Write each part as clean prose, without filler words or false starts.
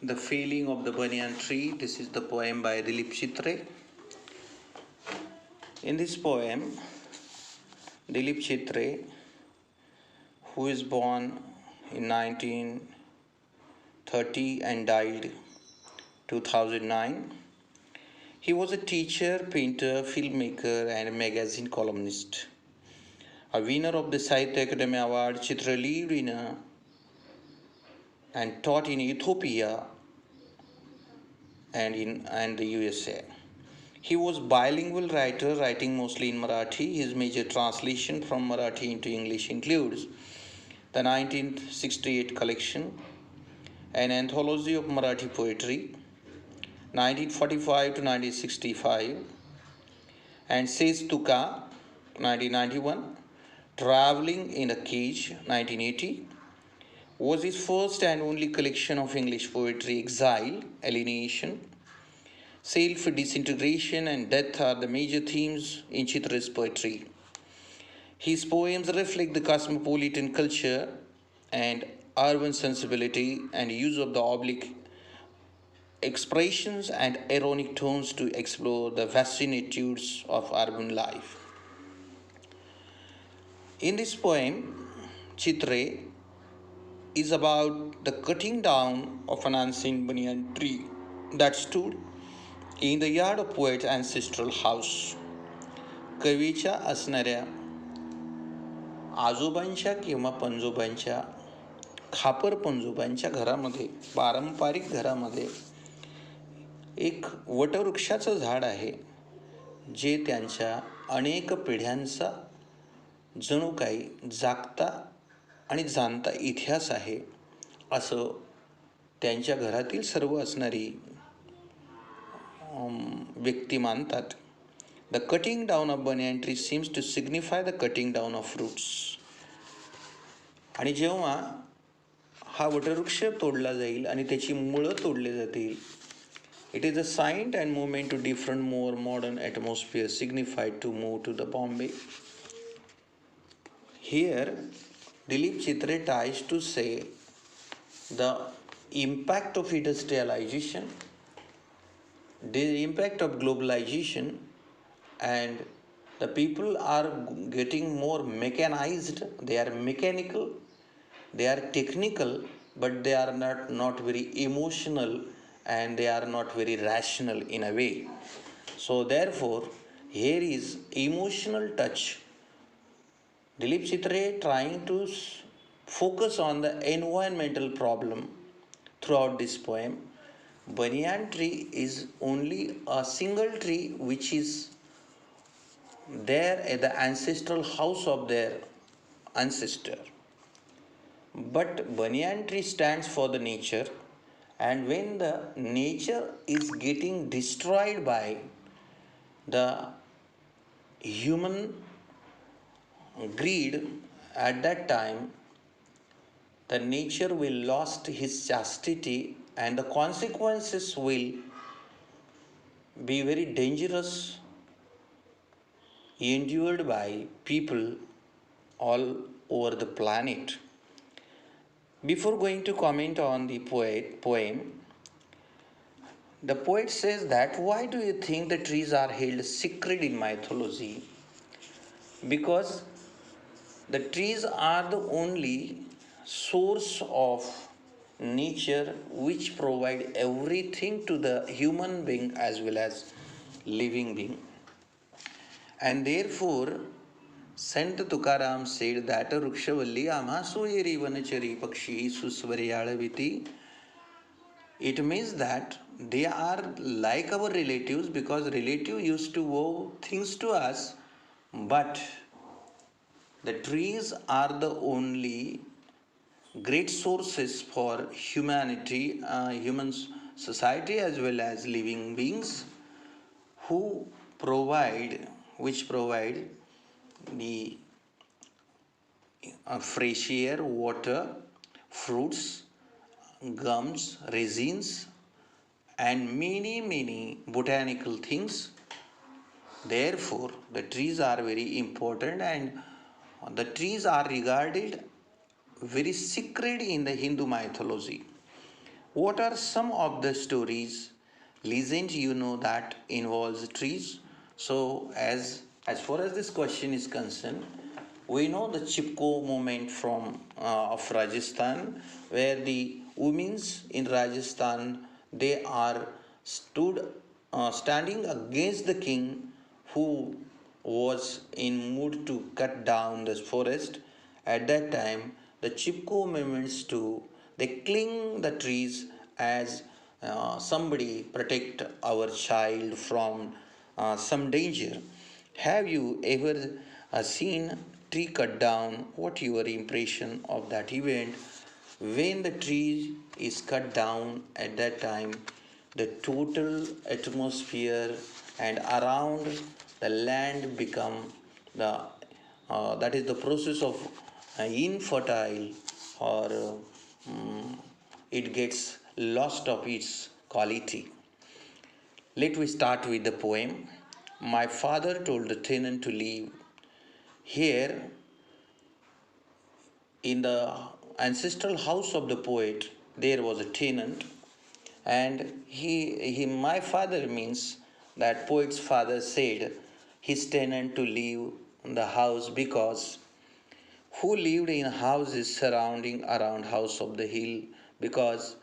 The Failing of the Banyan Tree. This is the poem by Dilip Chitre. In this poem, Dilip Chitre, who is born in 1930 and died 2009, he was a teacher, painter, filmmaker, and a magazine columnist. A winner of the Sahitya Academy Award, Chitre lived in and taught in Ethiopia and the USA. He was bilingual writer, writing mostly in Marathi. His major translation from Marathi into English includes the 1968 collection, an anthology of Marathi poetry, 1945 to 1965, and Says Tuka, 1991, Traveling in a Cage, 1980, was his first and only collection of English poetry. Exile, alienation, self-disintegration and death are the major themes in Chitre's poetry. His poems reflect the cosmopolitan culture and urban sensibility and use of the oblique expressions and ironic tones to explore the vicissitudes of urban life. In this poem, Chitre is about the cutting down of an ancient banyan tree that stood in the yard of poet's ancestral house. कवीच्या असणाऱ्या आजोबांच्या किंवा पणजोबांच्या खापर पणजोबांच्या घरामध्ये, पारंपरिक घरामध्ये एक वटवृक्षाचं झाड आहे, जे त्यांच्या अनेक पिढ्यांचा जणू काही जागता आणि जाणता इतिहास आहे असं त्यांच्या घरातील सर्व असणारी व्यक्ती मानतात. The cutting down of banyan tree seems to signify the cutting down of fruits. आणि जेव्हा हा वटवृक्ष तोडला जाईल आणि त्याची मुळं तोडली जातील, it is a sign and movement to different more modern atmosphere signified to move to the Bombay. Here, Dilip Chitre tries to say the impact of industrialization, the impact of globalization, and the people are getting more mechanized. They are mechanical, they are technical, but they are not very emotional and they are not very rational in a way. So therefore, here is emotional touch. Dilip Chitre trying to focus on the environmental problem throughout this poem. Banyan tree is only a single tree which is there at the ancestral house of their ancestor. But banyan tree stands for the nature, and when the nature is getting destroyed by the human greed, at that time the nature will lost his chastity and the consequences will be very dangerous endured by people all over the planet. Before going to comment on the poem, the poet says that why do you think the trees are held sacred in mythology? Because the trees are the only source of nature which provide everything to the human being as well as living being. And therefore, Sant Tukaram said that Rukshavalli Ama Soyeri Vanachari Pakshi Susvaryalaviti. It means that they are like our relatives because relative used to owe things to us, but the trees are the only great sources for humanity, human society as well as living beings which provide the fresh air, water, fruits, gums, resins, and many botanical things. Therefore, the trees are very important and the trees are regarded very sacred in the Hindu mythology. What are some of the stories, legends you know that involves trees? So as far as this question is concerned, we know the Chipko movement from of Rajasthan, where the women's in Rajasthan they are standing against the king who was in mood to cut down the forest. At that time, the Chipko movements too they cling the trees as somebody protect our child from some danger. Have you ever seen tree cut down? What your impression of that event? When the tree is cut down at that time, the total atmosphere and around the land become the that is the process of infertile or it gets lost of its quality. Let me start with the poem. My father told the tenant to leave. Here, in the ancestral house of the poet, there was a tenant, and my father means that poet's father said his tenant to leave the house because who lived in houses surrounding around house of the hill because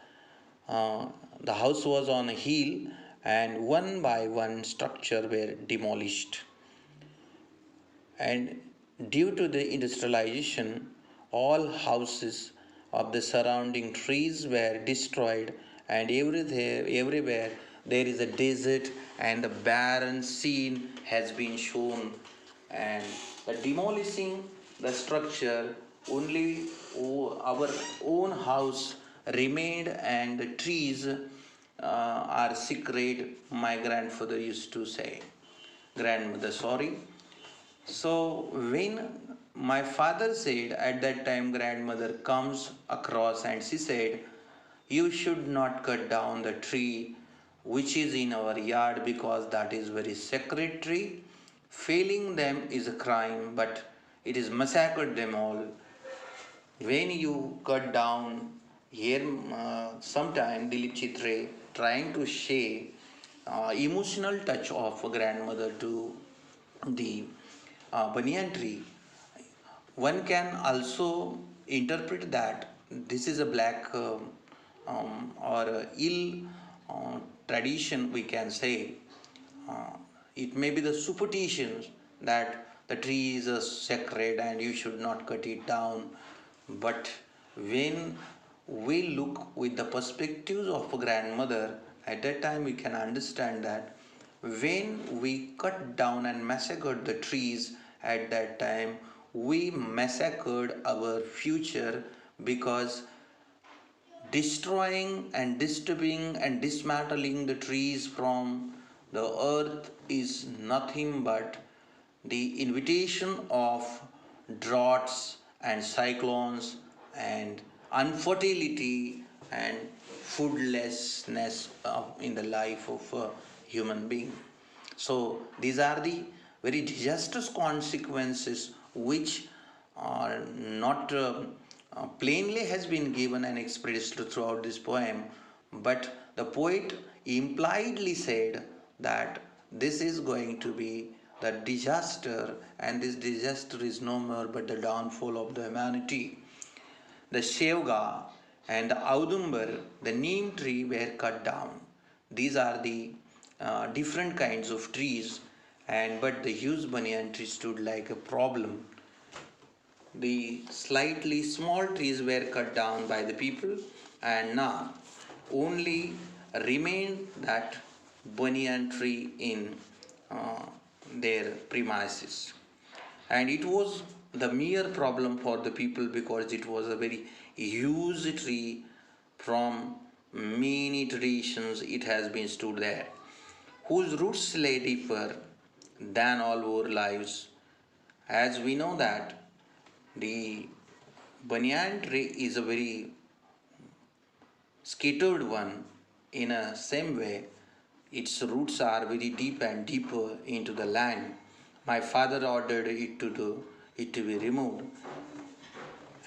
uh, the house was on a hill and one by one structure were demolished, and due to the industrialization all houses of the surrounding trees were destroyed, and everywhere there is a desert and the barren scene has been shown, and the demolishing the structure only our own house remained and the trees are sacred, my grandfather used to say, grandmother sorry. So when my father said at that time grandmother comes across and she said, you should not cut down the tree which is in our yard because that is very sacred tree. Failing them is a crime, but it is massacred them all. When you cut down here, sometime Dilip Chitre trying to share emotional touch of a grandmother to the banyan tree, one can also interpret that this is a black or a ill tradition, we can say. Uh, it may be the superstitions that the tree is a sacred and you should not cut it down. But when we look with the perspectives of a grandmother, at that time we can understand that when we cut down and massacred the trees at that time, we massacred our future because destroying and disturbing and dismantling the trees from the earth is nothing but the invitation of droughts and cyclones and infertility and foodlessness in the life of a human being. So these are the very disastrous consequences which are not plainly has been given and expressed throughout this poem, but the poet impliedly said that this is going to be the disaster, and this disaster is no more but the downfall of the humanity. The Shevga and the Audumbar, the neem tree, were cut down. These are the different kinds of trees, and but the huge banyan tree stood like a problem. The slightly small trees were cut down by the people, and now only remained that banyan tree in uh, their premises. And it was the mere problem for the people because it was a very huge tree. From many traditions it has been stood there, whose roots lay deeper than all our lives. As we know that the banyan tree is a very scattered one. In a same way, its roots are very deep and deeper into the land. My father ordered it to be removed,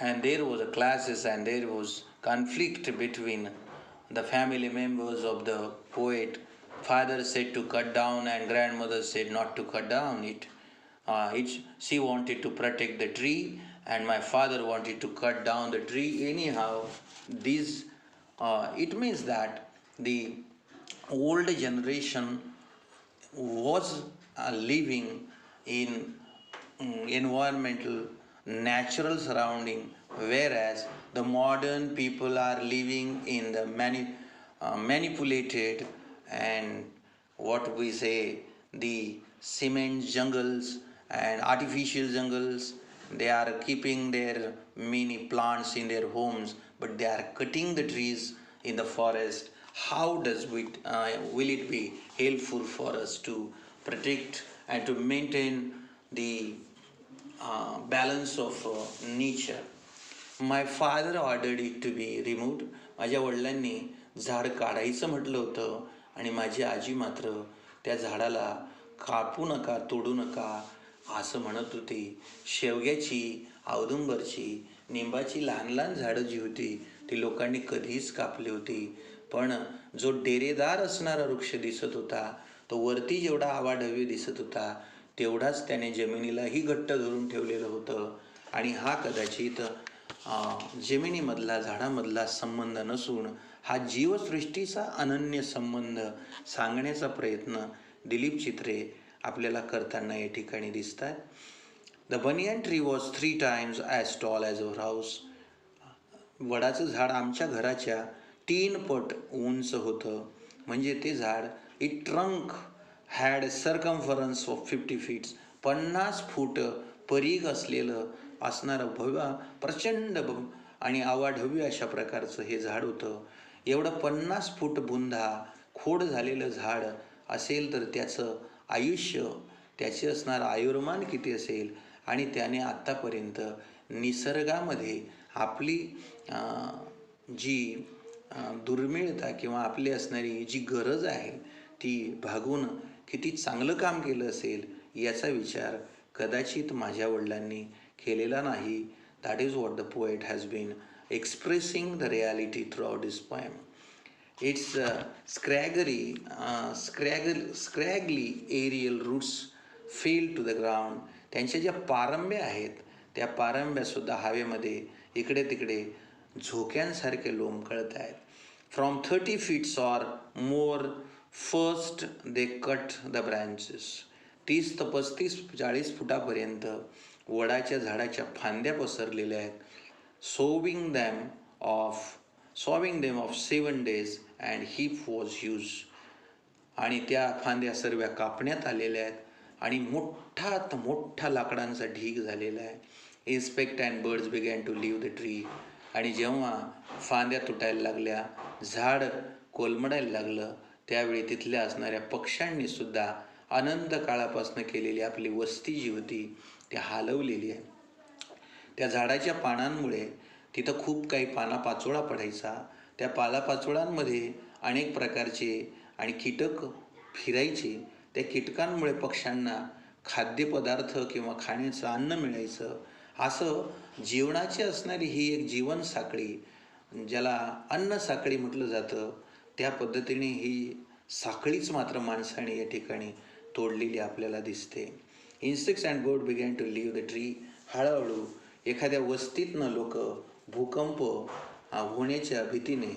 and there was a clashes and there was conflict between the family members of the poet, father said to cut down and grandmother said not to cut down it. She wanted to protect the tree and my father wanted to cut down the tree. Anyhow, it means that the old generation was living in environmental natural surrounding, whereas the modern people are living in the manipulated and what we say the cement jungles and artificial jungles. They are keeping their mini plants in their homes, but they are cutting the trees in the forest. How will it be helpful for us to protect and to maintain the balance of nature? My father ordered it to be removed. माझ्या वडिलांनी झाड काढायचं म्हटलं होतं आणि माझी आजी मात्र त्या झाडाला कापू नका, तोडू नका असं म्हणत होती. शेवग्याची, औदुंबरची, निंबाची लहान लहान झाडं जी होती ती लोकांनी कधीच कापली होती. पण जो डेरेदार असणारा वृक्ष दिसत होता, तो वरती जेवढा आवाढव्य दिसत होता तेवढाच त्याने जमिनीलाही घट्ट धरून ठेवलेलं होतं. आणि हा कदाचित जमिनीमधला, झाडामधला संबंध नसून हा जीवसृष्टीचा अनन्य संबंध सांगण्याचा प्रयत्न दिलीप चित्रे आपल्याला करताना या ठिकाणी दिसतात. The banyan tree was 3 times as tall as our house. वडाचं झाड आमच्या घराच्या 3 पट उंच होतं. म्हणजे ते झाड it trunk had circumference of 50 feet. 50 फूट परीघ असलेलं असणारं भव्य प्रचंड आणि आवाढव्य अशा प्रकारचं हे झाड होतं. एवढं 50 फूट बुंधा खोड झालेलं झाड असेल तर त्याचं आयुष्य, त्याचे असणारं आयुर्मान किती असेल. आणि त्याने आत्तापर्यंत निसर्गामध्ये आपली जी दुर्मिळता किंवा आपली असणारी जी गरज आहे ती भागवून किती चांगलं काम केलं असेल याचा विचार कदाचित माझ्या वडिलांनी केलेला नाही. That is what the poet has been expressing the reality throughout his poem. Its scraggly aerial roots fell to the ground. त्यांच्या ज्या पारंब्या आहेत त्या पारंब्यासुद्धा हवेमध्ये इकडे तिकडे झोक्यांसारखे लोंबकळत आहेत. From 30 feet or more first they cut the branches. 30 ते 35-40 फुटापर्यंत वडाच्या झाडाच्या फांद्या पसरलेल्या आहेत. sowing them of 7 days and heap was used. आणि त्या फांद्या सर्व कापण्यात आलेल्या आहेत आणि मोठात मोठा लाकडांचा ढीग झालेला आहे. Insects and birds began to leave the tree. आणि जेव्हा फांद्या तुटायला लागल्या, झाड कोलमडायला लागलं, त्यावेळी तिथल्या असणाऱ्या पक्ष्यांनी सुद्धा अनंत काळापासून केलेली आपली वस्ती जी होती ती हलवलेली आहे. त्या झाडाच्या पानांमुळे तिथं खूप काही पालापाचोळा पडायचा. त्या पालापाचोळांमध्ये अनेक प्रकारचे आणि कीटक फिरायचे. त्या कीटकांमुळे पक्ष्यांना खाद्यपदार्थ किंवा खाण्याचं अन्न मिळायचं. असं जीवनाची असणारी ही एक जीवनसाखळी, ज्याला अन्न साखळी म्हटलं जातं, त्या पद्धतीने ही साखळीच मात्र माणसाने या ठिकाणी तोडलेली आपल्याला दिसते. Insects and bird began to leave the tree. हळूहळू एखाद्या वस्तीतनं लोक भूकंप होण्याच्या भीतीने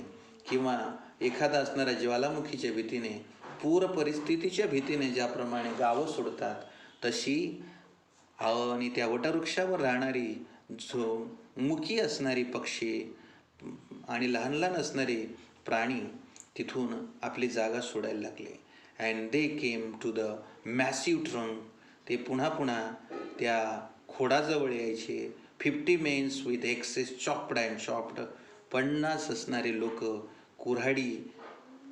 किंवा एखादा असणाऱ्या ज्वालामुखीच्या भीतीने, पूर परिस्थितीच्या भीतीने ज्याप्रमाणे गावं सोडतात तशी आणि त्या वटवृक्षावर राहणारी मुकी असणारी पक्षी आणि लहान लहान असणारे प्राणी तिथून आपली जागा सोडायला लागले. And they came to the massive trunk. ते पुन्हा पुन्हा त्या खोडाजवळ यायचे. 50 mens with axes chopped and chopped. 50 असणारे लोक कुऱ्हाडी,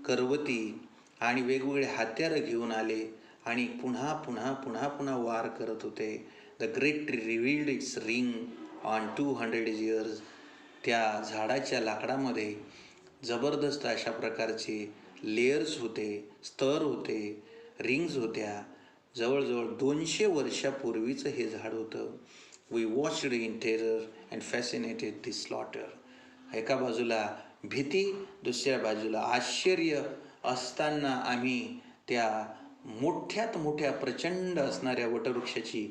करवती आणि वेगवेगळे हत्यारं घेऊन आले आणि पुन्हा पुन्हा पुन्हा पुन्हा वार करत होते. The great tree revealed its ring on 200 years. त्या झाडाच्या लाकडामध्ये जबरदस्त अशा प्रकारचे लेयर्स होते, स्तर होते, रिंग्ज होत्या. जवळजवळ 200 वर्षापूर्वीचं हे झाड होतं. We watched in terror and fascinated the slaughter. एका बाजूला भीती दुसऱ्या बाजूला, आश्चर्य असताना आम्ही त्या मोठ्यात मोठ्या प्रचंड असणाऱ्या वटवृक्षाची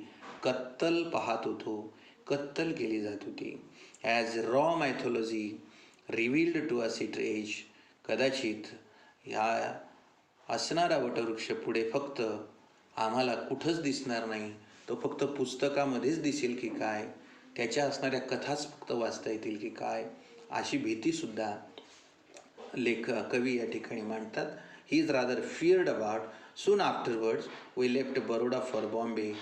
कत्तल पाहत होतो, कत्तल केली जात होती. As our mythology revealed to us it age, कदाचित ह्या असणारा वटवृक्ष पुढे फक्त आम्हाला कुठंच दिसणार नाही, तो फक्त पुस्तकामध्येच दिसेल की काय, त्याच्या असणाऱ्या कथाच फक्त वाचता येतील की काय, अशी भीतीसुद्धा कवी या ठिकाणी मांडतात. He is rather feared about. Soon afterwards we left Baroda for Bombay,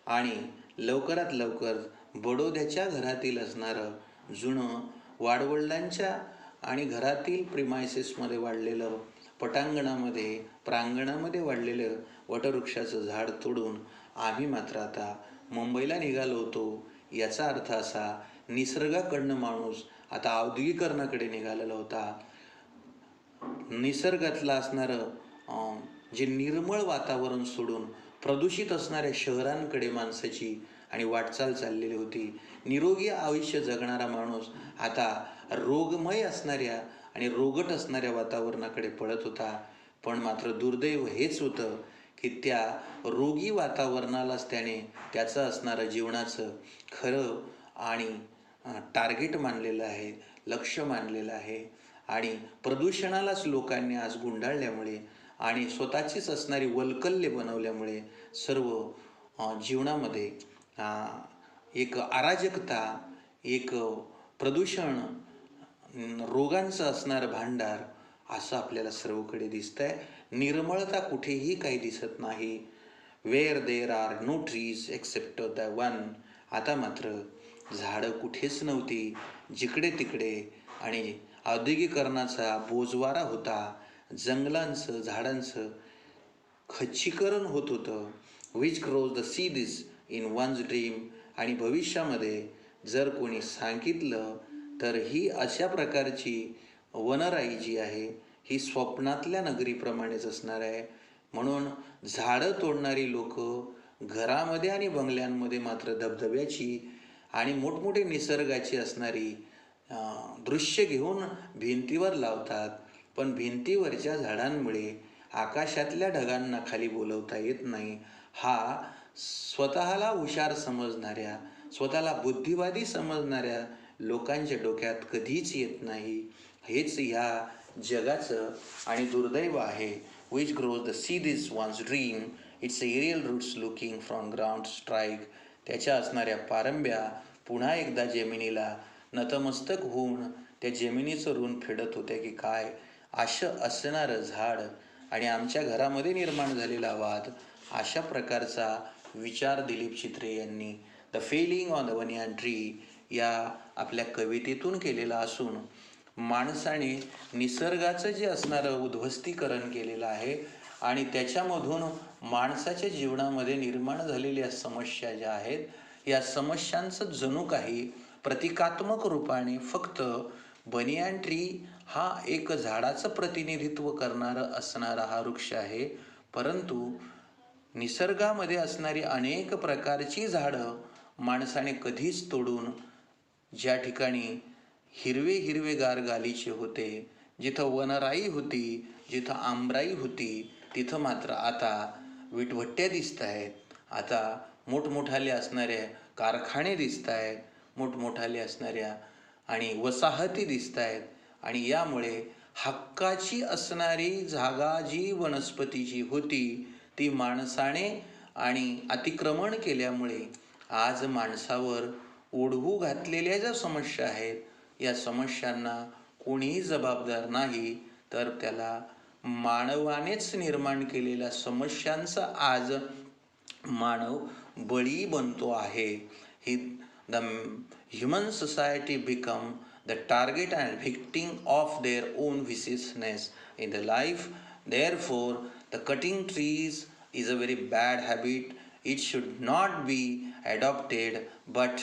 आणि लवकरात लवकर बडोद्याच्या घरातील असणारं जुनं वाडवडिलांच्या आणि घरातील प्रिमायसेसमध्ये वाढलेलं, प्रांगणामध्ये वाढलेलं वटवृक्षाचं झाड तोडून आम्ही मात्र आता मुंबईला निघालो होतो. याचा अर्थ असा, निसर्गाकडनं माणूस आता औद्योगिकरणाकडे निघालेला होता. निसर्गातलं असणारं जे निर्मळ वातावरण सोडून प्रदूषित असणाऱ्या शहरांकडे माणसाची आणि वाटचाल चाललेली होती. निरोगी आयुष्य जगणारा माणूस आता रोगमय असणाऱ्या आणि रोगट असणाऱ्या वातावरणाकडे पळत होता. पण मात्र दुर्दैव हेच होतं की त्या रोगी वातावरणालाच त्याने त्याचं असणारं जीवनाचं खरं आणि टार्गेट मानलेलं आहे, लक्ष मानलेलं आहे. आणि प्रदूषणालाच लोकांनी आज गुंडाळल्यामुळे आणि स्वतःचीच असणारी वल्कल्य बनवल्यामुळे सर्व जीवनामध्ये एक अराजकता, एक प्रदूषण, रोगांचं असणारं भांडार असं आपल्याला सर्वकडे दिसतंय. निर्मळता कुठेही काही दिसत नाही. Where there are no trees except the one. आता मात्र झाडं कुठेच नव्हती, जिकडे तिकडे आणि औद्योगिकरणाचा बोजवारा होता. जंगलांचं, झाडांचं खच्चीकरण होत होतं. Which grows the seeds in one's dream. आणि भविष्यामध्ये जर कोणी सांगितलं तर ही अशा प्रकारची वनराई जी आहे ही स्वप्नातल्या नगरीप्रमाणेच असणार आहे. म्हणून झाडं तोडणारी लोक घरामध्ये आणि बंगल्यांमध्ये मात्र धबधब्याची आणि मोठमोठे निसर्गाची असणारी दृश्य घेऊन भिंतीवर लावतात. पण भिंतीवरच्या झाडांमुळे आकाशातल्या ढगांना खाली बोलवता येत नाही. हा स्वतःला हुशार समजणाऱ्या, स्वतःला बुद्धिवादी समजणाऱ्या लोकांच्या डोक्यात कधीच येत नाही. हेच ह्या जगाचं आणि दुर्दैव आहे. Which grows the seed is one's dream, its aerial roots looking from ground strike. त्याच्या असणाऱ्या पारंब्या पुन्हा एकदा जमिनीला नतमस्तक होऊन त्या जमिनीचं ऋण फेडत होत्या की काय, असं असणारं झाड आणि आमच्या घरामध्ये निर्माण झालेला वाद, अशा प्रकारचा विचार दिलीप चित्रे यांनी the felling on the banyan tree या आपल्या कवितेतून केलेला असून, माणसाने निसर्गाचं जे असणारं उद्ध्वस्तीकरण केलेलं आहे आणि त्याच्यामधून माणसाच्या जीवनामध्ये निर्माण झालेल्या समस्या ज्या आहेत, या समस्यांचं जणू काही प्रतिकात्मक रूपाने फक्त बनियान ट्री हा एक झाडाचं प्रतिनिधित्व करणारं असणारा हा वृक्ष आहे. परंतु निसर्गामध्ये असणारी अनेक प्रकारची झाडं माणसाने कधीच तोडून ज्या ठिकाणी हिरवे हिरवेगार गालीचे होते, जिथं वनराई होती, जिथं आंबराई होती, तिथं मात्र आता विटभट्ट्या दिसत आहेत. आता मोठमोठाले असणाऱ्या कारखाने दिसत आहेत, मोठमोठाले असणाऱ्या आणि वसाहती दिसत आहेत. आणि यामुळे हक्काची असणारी जागा जी वनस्पतीची होती ती माणसाने आणि अतिक्रमण केल्यामुळे आज माणसावर ओढवू घातलेल्या ज्या समस्या आहेत, या समस्यांना कोणीही जबाबदार नाही, तर त्याला मानवानेच निर्माण केलेल्या समस्यांचा आज मानव बळी बनतो आहे. ही the human society become the target and victim of their own viciousness in the life. Therefore, the cutting trees is a very bad habit. It should not be adopted, but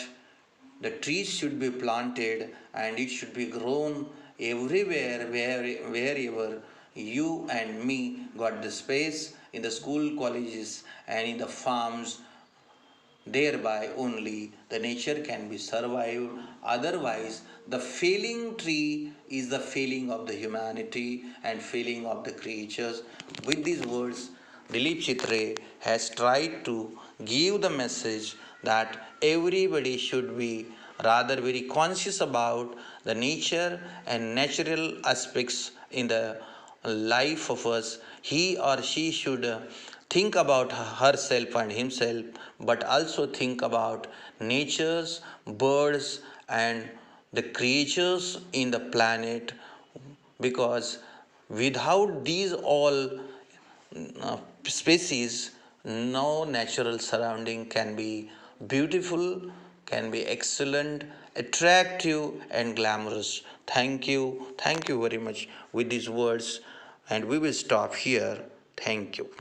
the trees should be planted and it should be grown everywhere, wherever you and me got the space, in the school, colleges and in the farms. Thereby only the nature can be survived. Otherwise, the failing tree is the failing of the humanity and failing of the creatures. With these words, Dilip Chitre has tried to give the message that everybody should be rather very conscious about the nature and natural aspects in the life of us. He or she should think about herself and himself, but also think about nature's birds and the creatures in the planet, because without these all species, no natural surrounding can be beautiful, can be excellent, attractive, and glamorous. Thank you very much with these words, and we will stop here. Thank you.